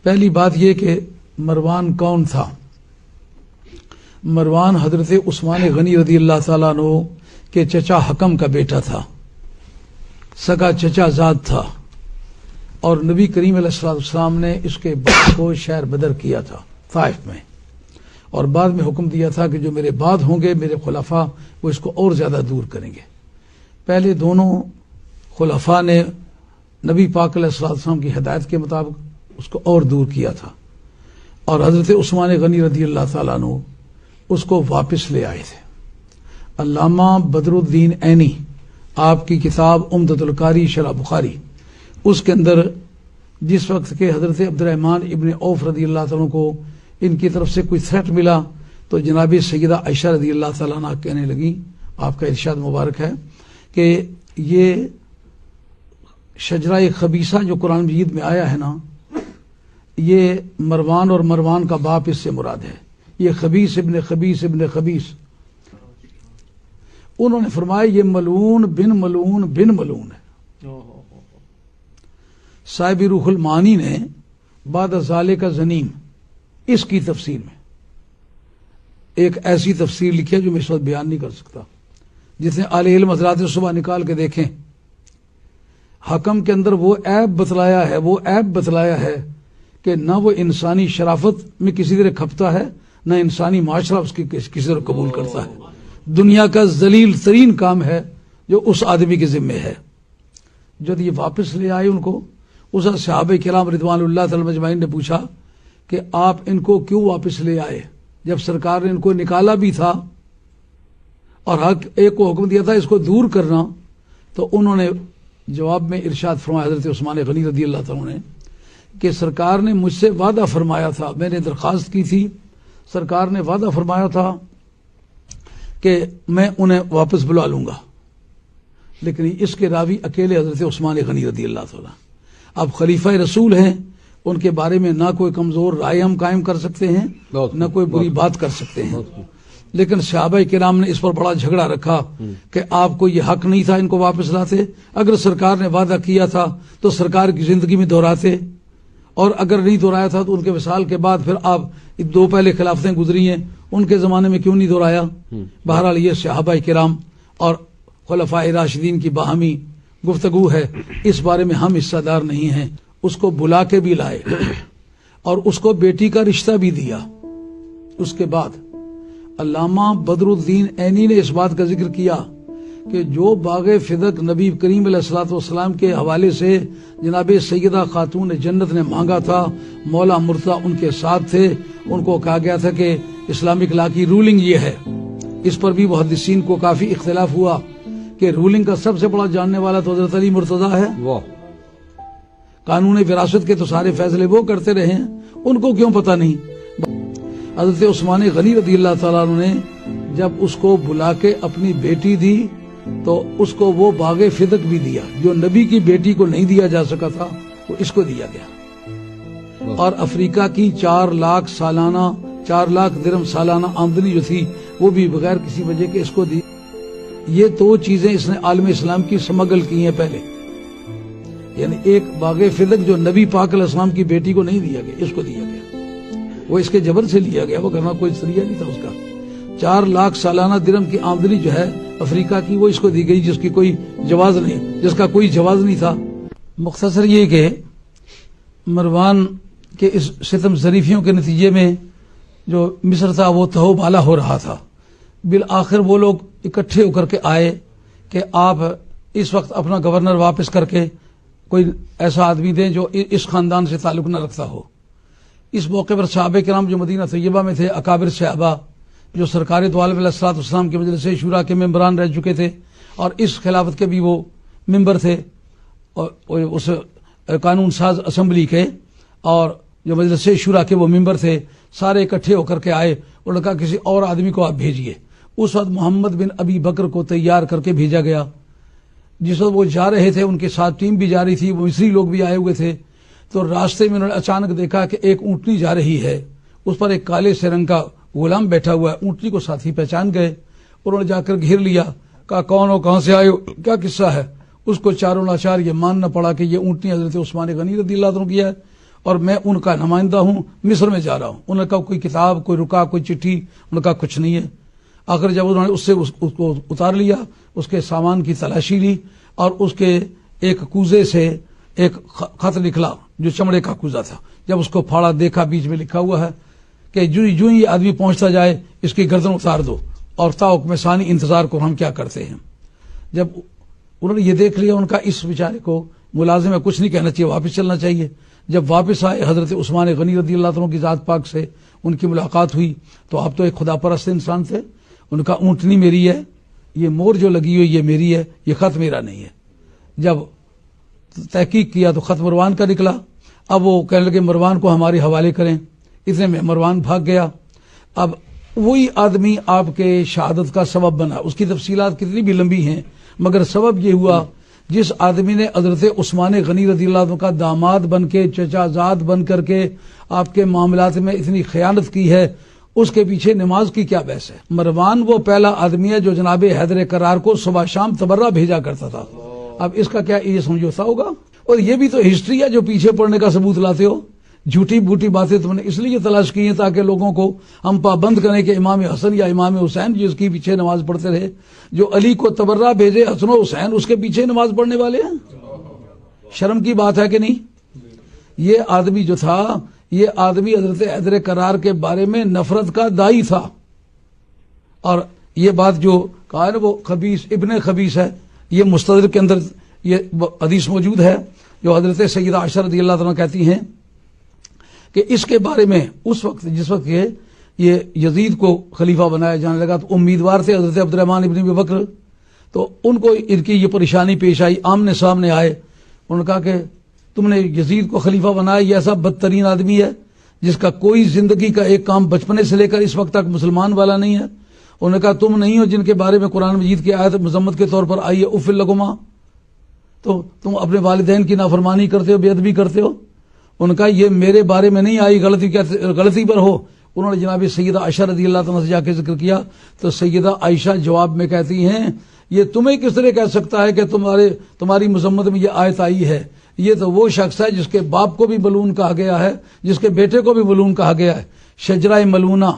پہلی بات یہ کہ مروان کون تھا؟ مروان حضرت عثمان غنی رضی اللہ تعالیٰ عنہ کے چچا حکم کا بیٹا تھا، سگا چچا زاد تھا، اور نبی کریم علیہ السلام نے اس کے باپ کو شہر بدر کیا تھا طائف میں، اور بعد میں حکم دیا تھا کہ جو میرے بعد ہوں گے میرے خلفاء وہ اس کو اور زیادہ دور کریں گے۔ پہلے دونوں خلفاء نے نبی پاک علیہ السلام کی ہدایت کے مطابق اس کو اور دور کیا تھا، اور حضرت عثمان غنی رضی اللہ تعالیٰ عنہ اس کو واپس لے آئے تھے۔ علامہ بدر الدین عینی آپ کی کتاب عمدۃ القاری شرح بخاری، اس کے اندر جس وقت کے حضرت عبد الرحمن ابن عوف رضی اللہ تعالیٰ عنہ کو ان کی طرف سے کوئی تھریٹ ملا تو جناب سیدہ عائشہ رضی اللہ تعالیٰ عنہ کہنے لگی، آپ کا ارشاد مبارک ہے کہ یہ شجرہ خبیثہ جو قرآن مجید میں آیا ہے نا، یہ مروان اور مروان کا باپ اس سے مراد ہے، یہ خبیث ابن خبیث ابن خبیث۔ انہوں نے فرمایا یہ ملعون بن ملعون بن ملعون ہے۔ صاحب روح المعانی نے بعد ذالک زنیم اس کی تفسیر میں ایک ایسی تفسیر لکھی ہے جو میں اس وقت بیان نہیں کر سکتا، جس نے اہل علم حضرات صبح نکال کے دیکھیں، حکم کے اندر وہ عیب بتلایا ہے کہ نہ وہ انسانی شرافت میں کسی طرح کھپتا ہے، نہ انسانی معاشرہ اس کی کسی طرح قبول کرتا ہے۔ دنیا کا ذلیل ترین کام ہے جو اس آدمی کے ذمہ ہے۔ جب یہ واپس لے آئے ان کو، اس صحابہ کرام رضوان اللہ تعالی مجمعین نے پوچھا کہ آپ ان کو کیوں واپس لے آئے جب سرکار نے ان کو نکالا بھی تھا اور حق ایک کو حکم دیا تھا اس کو دور کرنا؟ تو انہوں نے جواب میں ارشاد فرمایا حضرت عثمان غنی رضی اللہ تعالیٰ نے کہ سرکار نے مجھ سے وعدہ فرمایا تھا، میں نے درخواست کی تھی، سرکار نے وعدہ فرمایا تھا کہ میں انہیں واپس بلا لوں گا، لیکن اس کے راوی اکیلے حضرت عثمان غنی رضی اللہ تعالیٰ۔ اب خلیفہ رسول ہیں، ان کے بارے میں نہ کوئی کمزور رائے ہم قائم کر سکتے ہیں نہ کوئی بری بات کر سکتے ہیں، لیکن صحابہ کرام نے اس پر بڑا جھگڑا رکھا کہ آپ کو یہ حق نہیں تھا ان کو واپس لاتے؟ اگر سرکار نے وعدہ کیا تھا تو سرکار کی زندگی میں دہراتے، اور اگر نہیں دہرایا تھا تو ان کے وصال کے بعد پھر آپ دو پہلے خلافتیں گزری ہیں ان کے زمانے میں کیوں نہیں دہرایا؟ بہرحال یہ صحابہ کرام اور خلفاء راشدین کی باہمی گفتگو ہے، اس بارے میں ہم حصہ دار نہیں ہیں۔ اس کو بلا کے بھی لائے اور اس کو بیٹی کا رشتہ بھی دیا۔ اس کے بعد علامہ بدر الدین عینی نے اس بات کا ذکر کیا کہ جو باغ فدق نبی کریم علیہ الصلوۃ والسلام کے حوالے سے جناب سیدہ خاتون جنت نے مانگا تھا، مولا مرتضیٰ ان کے ساتھ تھے، ان کو کہا گیا تھا کہ اسلامک لا کی رولنگ یہ ہے۔ اس پر بھی محدثین کو کافی اختلاف ہوا کہ رولنگ کا سب سے بڑا جاننے والا تو حضرت علی مرتضیٰ ہے، قانون وراثت کے تو سارے فیصلے وہ کرتے رہے ہیں، ان کو کیوں پتہ نہیں؟ حضرت عثمان غنی رضی اللہ تعالیٰ عنہ نے جب اس کو بلا کے اپنی بیٹی دی تو اس کو وہ باغ فدق بھی دیا جو نبی کی بیٹی کو نہیں دیا جا سکا تھا، وہ اس کو دیا گیا۔ اور افریقہ کی 4 لاکھ درہم سالانہ آمدنی جو تھی وہ بھی بغیر کسی وجہ کے اس کو دی۔ یہ 2 چیزیں اس نے عالم اسلام کی سمگل کی ہیں پہلے، یعنی ایک باغ فدق جو نبی پاک علیہ السلام کی بیٹی کو نہیں دیا گیا، اس کو دیا گیا، وہ اس کے جبر سے لیا گیا، وہ کرنا کوئی ذریعہ نہیں تھا اس کا۔ 4 لاکھ سالانہ درہم کی آمدنی جو ہے افریقہ کی وہ اس کو دی گئی جس کا کوئی جواز نہیں تھا۔ مختصر یہ کہ مروان کے اس ستم ظریفیوں کے نتیجے میں جو مصر تھا وہ تہو بالا ہو رہا تھا۔ بالآخر وہ لوگ اکٹھے ہو کر کے آئے کہ آپ اس وقت اپنا گورنر واپس کر کے کوئی ایسا آدمی دیں جو اس خاندان سے تعلق نہ رکھتا ہو۔ اس موقع پر صحابہ کرام جو مدینہ طیبہ میں تھے، اکابر صحابہ جو سرکار دو عالم علیہ الصلوۃ والسلام کے مجلس شورا کے ممبران رہ چکے تھے اور اس خلافت کے بھی وہ ممبر تھے، اور اس قانون ساز اسمبلی کے اور جو مجلس شورا کے وہ ممبر تھے، سارے اکٹھے ہو کر کے آئے اور کہا کسی اور آدمی کو آپ بھیجیے۔ اس وقت محمد بن ابی بکر کو تیار کر کے بھیجا گیا۔ جس وقت وہ جا رہے تھے ان کے ساتھ ٹیم بھی جا رہی تھی، وہ مصری لوگ بھی آئے ہوئے تھے، تو راستے میں انہوں نے اچانک دیکھا کہ ایک اونٹنی جا رہی ہے، اس پر ایک کالے سے رنگ کا غلام بیٹھا ہوا ہے۔ اونٹنی کو ساتھی پہچان گئے، انہوں نے جا کر گھیر لیا، کہا کون ہو، کہاں سے آئے ہو، کیا قصہ ہے؟ اس کو چاروں لاچار یہ ماننا پڑا کہ یہ اونٹنی حضرت عثمان غنی رضی اللہ عنہ کی ہے، اور میں ان کا نمائندہ ہوں، مصر میں جا رہا ہوں۔ انہوں نے کہا کوئی کتاب، کوئی رکا، کوئی چٹھی؟ انہوں نے کہا کچھ نہیں ہے۔ آخر جب انہوں نے اس سے اس کو اتار لیا، اس کے سامان کی تلاشی لی اور اس کے ایک کوزے سے ایک خط نکلا جو چمڑے کا کوزہ تھا۔ جب اس کو پھاڑا، دیکھا بیچ میں لکھا ہوا ہے کہ جو یہ آدمی پہنچتا جائے اس کی گردن اتار دو، اور تا حکم ثانی انتظار کو ہم کیا کرتے ہیں۔ جب انہوں نے یہ دیکھ لیا، ان کا اس بیچارے کو ملازم ہے، کچھ نہیں کہنا چاہیے، واپس چلنا چاہیے۔ جب واپس آئے، حضرت عثمان غنی رضی اللہ عنہ کی ذات پاک سے ان کی ملاقات ہوئی تو آپ تو ایک خدا پرست انسان تھے۔ ان کا اونٹنی میری ہے، یہ مور جو لگی ہوئی یہ میری ہے، یہ خط میرا نہیں ہے۔ جب تحقیق کیا تو خط مروان کا نکلا۔ اب وہ کہنے لگے مروان کو ہمارے حوالے کریں۔ اتنے میں مروان بھاگ گیا۔ اب وہی آدمی آپ کے شہادت کا سبب بنا۔ اس کی تفصیلات کتنی بھی لمبی ہیں، مگر سبب یہ ہوا جس آدمی نے حضرت عثمان غنی رضی اللہ عنہ کا داماد بن کے، چچا زاد بن کر کے آپ کے معاملات میں اتنی خیانت کی ہے، اس کے پیچھے نماز کی کیا بحث ہے؟ مروان وہ پہلا آدمی ہے جو جناب حیدر کرار کو صبح شام تبرہ بھیجا کرتا تھا۔ اب اس کا کیا یہ سمجھوتا ہوگا؟ اور یہ بھی تو ہسٹری ہے جو پیچھے پڑنے کا ثبوت لاتے ہو۔ جھوٹی بوٹی باتیں تم نے اس لیے تلاش کی ہیں تاکہ لوگوں کو ہم پابند کریں کہ امام حسن یا امام حسین جس کی پیچھے نماز پڑھتے رہے، جو علی کو تبرہ بھیجے حسن و حسین اس کے پیچھے نماز پڑھنے والے ہیں۔ شرم کی بات ہے کہ نہیں؟ یہ آدمی جو تھا، یہ آدمی حضرت حیدر کرار کے بارے میں نفرت کا دائی تھا، اور یہ بات جو کہا ہے نا وہ خبیث ابن خبیث ہے، یہ مستدرک کے اندر یہ حدیث موجود ہے جو حضرت سیدہ عائشہ رضی اللہ عنہ کہتی ہیں کہ اس کے بارے میں اس وقت جس وقت یہ یزید کو خلیفہ بنایا جانے لگا تو امیدوار تھے حضرت عبد الرحمن ابن ابی بکر، تو ان کو ان کی یہ پریشانی پیش آئی، آمنے سامنے آئے۔ انہوں نے کہا کہ تم نے یزید کو خلیفہ بنایا، یہ ایسا بدترین آدمی ہے جس کا کوئی زندگی کا ایک کام بچپنے سے لے کر اس وقت تک مسلمان والا نہیں ہے۔ انہوں نے کہا تم نہیں ہو جن کے بارے میں قرآن مجید کی آیت مذمت کے طور پر آئی ہے اف لکما، تو تم اپنے والدین کی نافرمانی کرتے ہو، بے ادبی کرتے ہو۔ ان کا یہ میرے بارے میں نہیں آئی، غلطی پر ہو۔ انہوں نے جناب سیدہ عائشہ رضی اللہ عنہ سے جا کے ذکر کیا تو سیدہ عائشہ جواب میں کہتی ہیں یہ تمہیں کس طرح کہہ سکتا ہے کہ تمہاری مذمت میں یہ آیت آئی ہے؟ یہ تو وہ شخص ہے جس کے باپ کو بھی ملعون کہا گیا ہے، جس کے بیٹے کو بھی ملعون کہا گیا ہے، شجرہ ملعونہ۔